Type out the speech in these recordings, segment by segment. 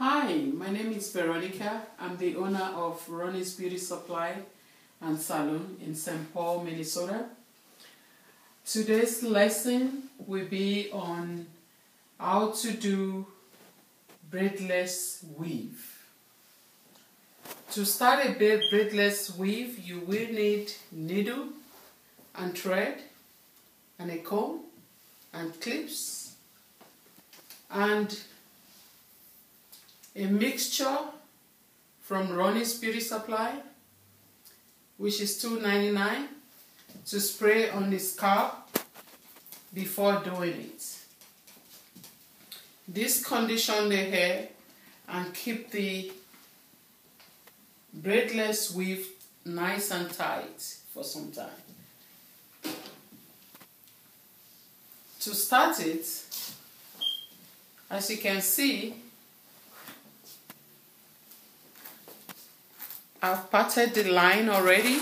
Hi, my name is Veronica. I'm the owner of Roni's Beauty Supply and Salon in St. Paul, Minnesota. Today's lesson will be on how to do braidless weave. To start a braidless weave, you will need needle and thread and a comb and clips and a mixture from Roni's Beauty Supply, which is $2.99, to spray on the scalp before doing it. This conditions the hair and keep the braidless weave nice and tight for some time. To start it, as you can see, I've parted the line already,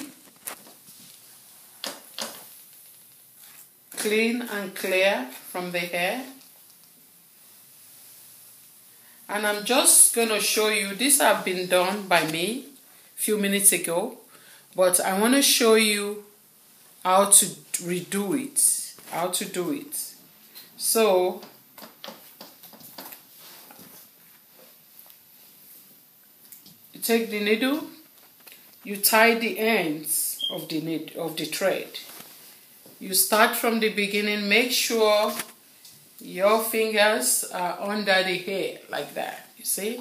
clean and clear from the hair. And I'm just going to show you, this have been done by me a few minutes ago, but I want to show you how to redo it, how to do it. So, you take the needle, you tie the ends of the thread. You start from the beginning. Make sure your fingers are under the hair like that. You see?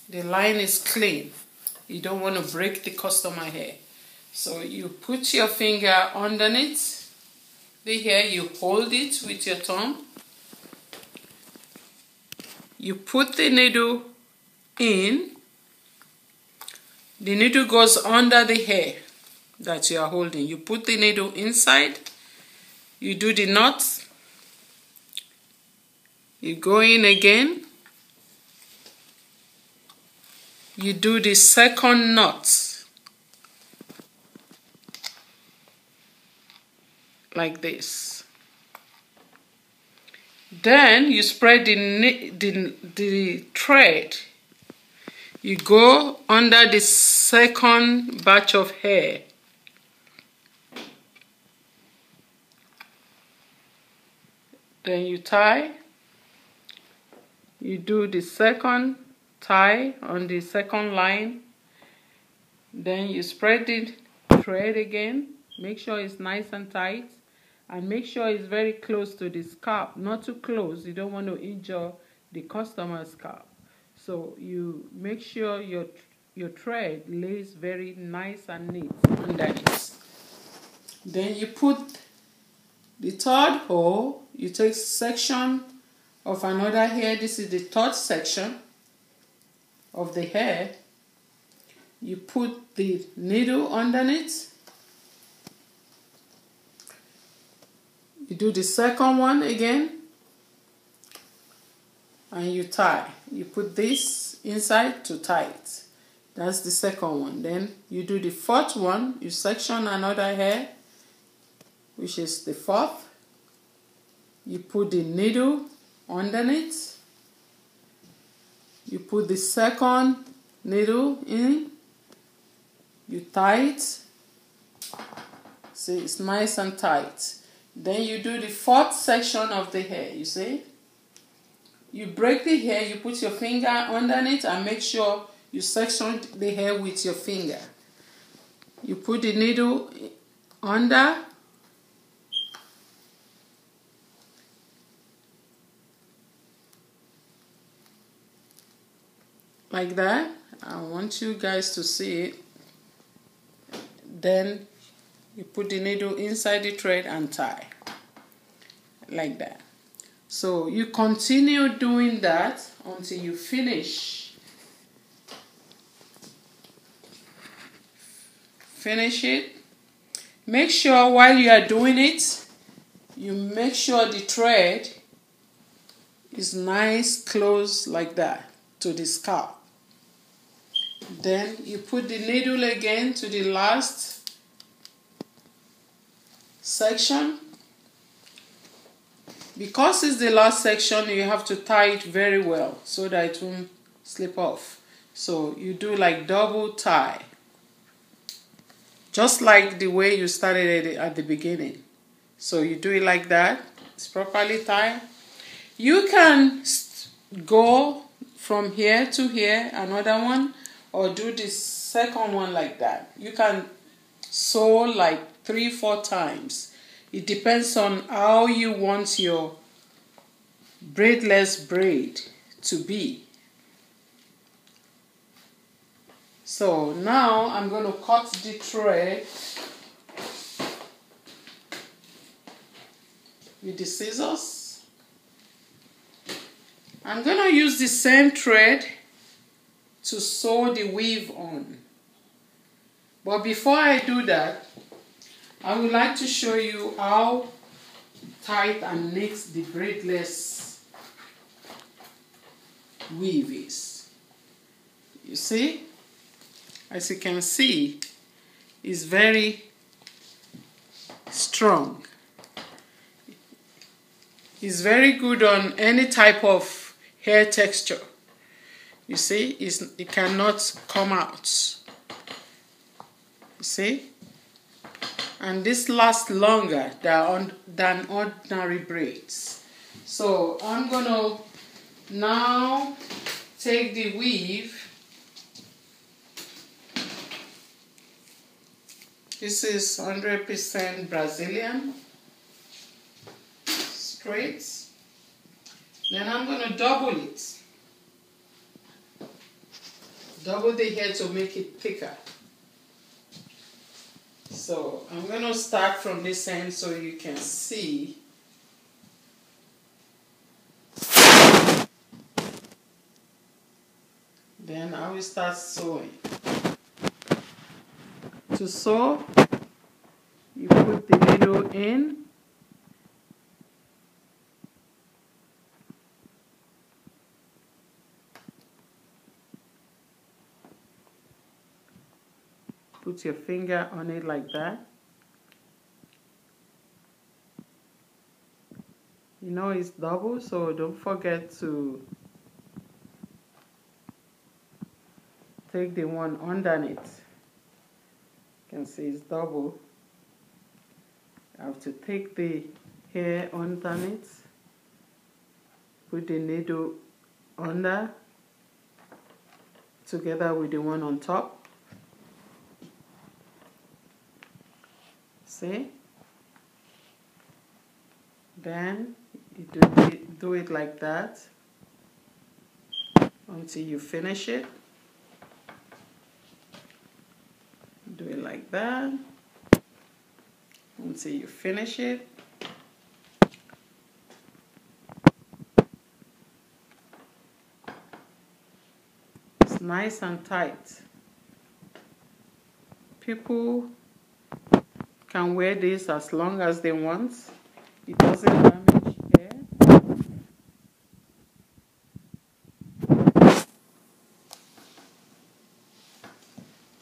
The line is clean. You don't want to break the customer hair. So you put your finger underneath the hair. You hold it with your thumb. You put the needle in. The needle goes under the hair that you are holding. You put the needle inside. You do the knot. You go in again. You do the second knot. Like this. Then you spread the thread. You go under the second batch of hair. Then you tie. You do the second tie on the second line. Then you spread the thread again. Make sure it's nice and tight. And make sure it's very close to the scalp. Not too close. You don't want to injure the customer's scalp. So you make sure your thread lays very nice and neat underneath. Then you put the third hole. You take section of another hair. This is the third section of the hair. You put the needle underneath. You do the second one again. And you tie. You put this inside to tie it. That's the second one. Then you do the fourth one. You section another hair, which is the fourth. You put the needle underneath. You put the second needle in. You tie it. See, it's nice and tight. Then you do the fourth section of the hair, you see? You break the hair, you put your finger underneath and make sure you section the hair with your finger. You put the needle under. Like that. I want you guys to see it. Then you put the needle inside the thread and tie. Like that. So you continue doing that until you finish. Finish it. Make sure while you are doing it, you make sure the thread is nice close like that to the scalp. Then you put the needle again to the last section. Because it's the last section, you have to tie it very well so that it won't slip off. So you do like double tie, just like the way you started it at the beginning. So you do it like that. It's properly tied. You can go from here to here, another one, or do the second one like that. You can sew like 3-4 times. It depends on how you want your braidless braid to be. So now I'm going to cut the thread with the scissors. I'm going to use the same thread to sew the weave on. But before I do that, I would like to show you how tight and neat the braidless weave is. You see? As you can see, it's very strong. It's very good on any type of hair texture. You see, it cannot come out. You see? And this lasts longer than ordinary braids. So I'm going to now take the weave. This is 100% Brazilian straight. Then I'm going to double it. Double the hair to make it thicker. So I'm going to start from this end so you can see. Then I will start sewing. To sew, you put the needle in. Put your finger on it like that. You know it's double, so don't forget to take the one underneath. You can see it's double. I have to take the hair underneath, put the needle under together with the one on top. See? Then you do it like that until you finish it. Do it like that until you finish it. It's nice and tight. People can wear this as long as they want. It doesn't damage hair.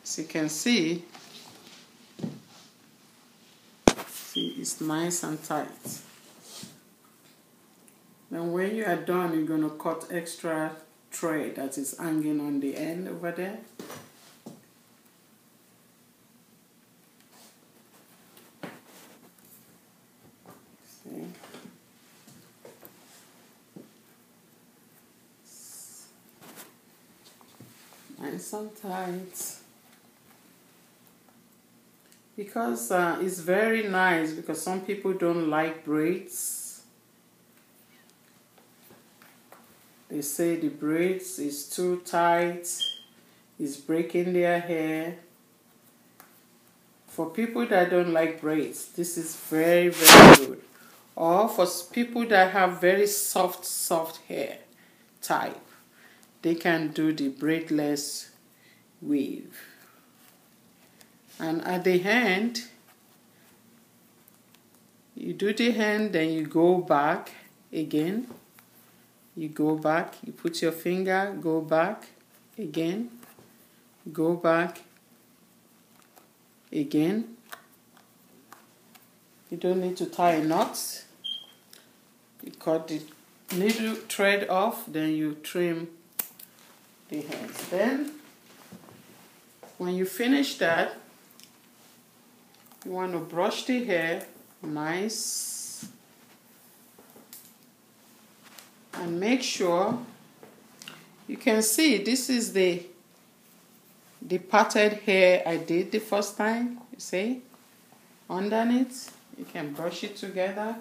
As you can see, it's nice and tight. Then when you are done, you're going to cut extra thread that is hanging on the end over there. See? Nice and tight. Because it's very nice, because some people don't like braids. They say the braids is too tight, it's breaking their hair. For people that don't like braids, this is very, very good. Or for people that have very soft hair type, they can do the braidless weave. And at the end, you do the hand, then you go back again. You go back, you put your finger, go back again, go back again. You don't need to tie a knot. You cut the little thread off, then you trim the hands. Then when you finish that, you want to brush the hair nice and make sure you can see this is the parted hair I did the first time. You see underneath, you can brush it together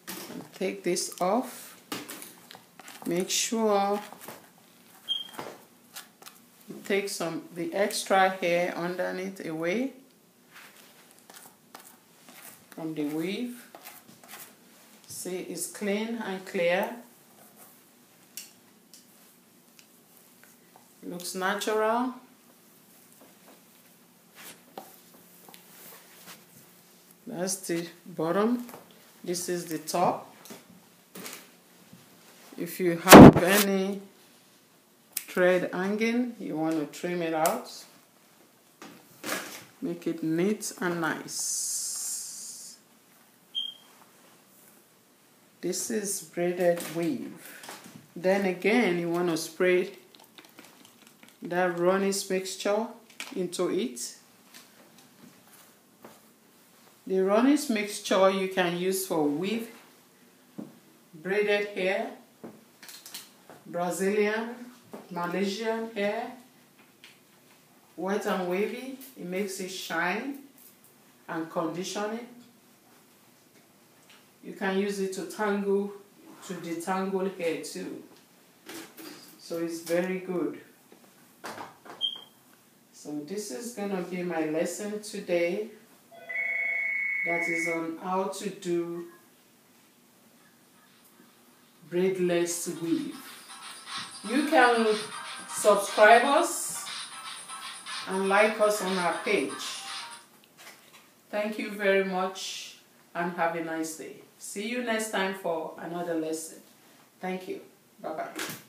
and take this off. Make sure you take the extra hair underneath away from the weave. See, it's clean and clear. Looks natural. That's the bottom. This is the top. If you have any thread hanging, you want to trim it out. Make it neat and nice. This is braided weave. Then again, you want to spray that Roni's mixture into it. The Roni's mixture you can use for weave, braided hair, Brazilian, Malaysian hair, wet and wavy. It makes it shine and condition it. You can use it to detangle hair too. So it's very good. So this is going to be my lesson today. That is on how to do braidless weave. You can subscribe us and like us on our page. Thank you very much and have a nice day. See you next time for another lesson. Thank you. Bye-bye.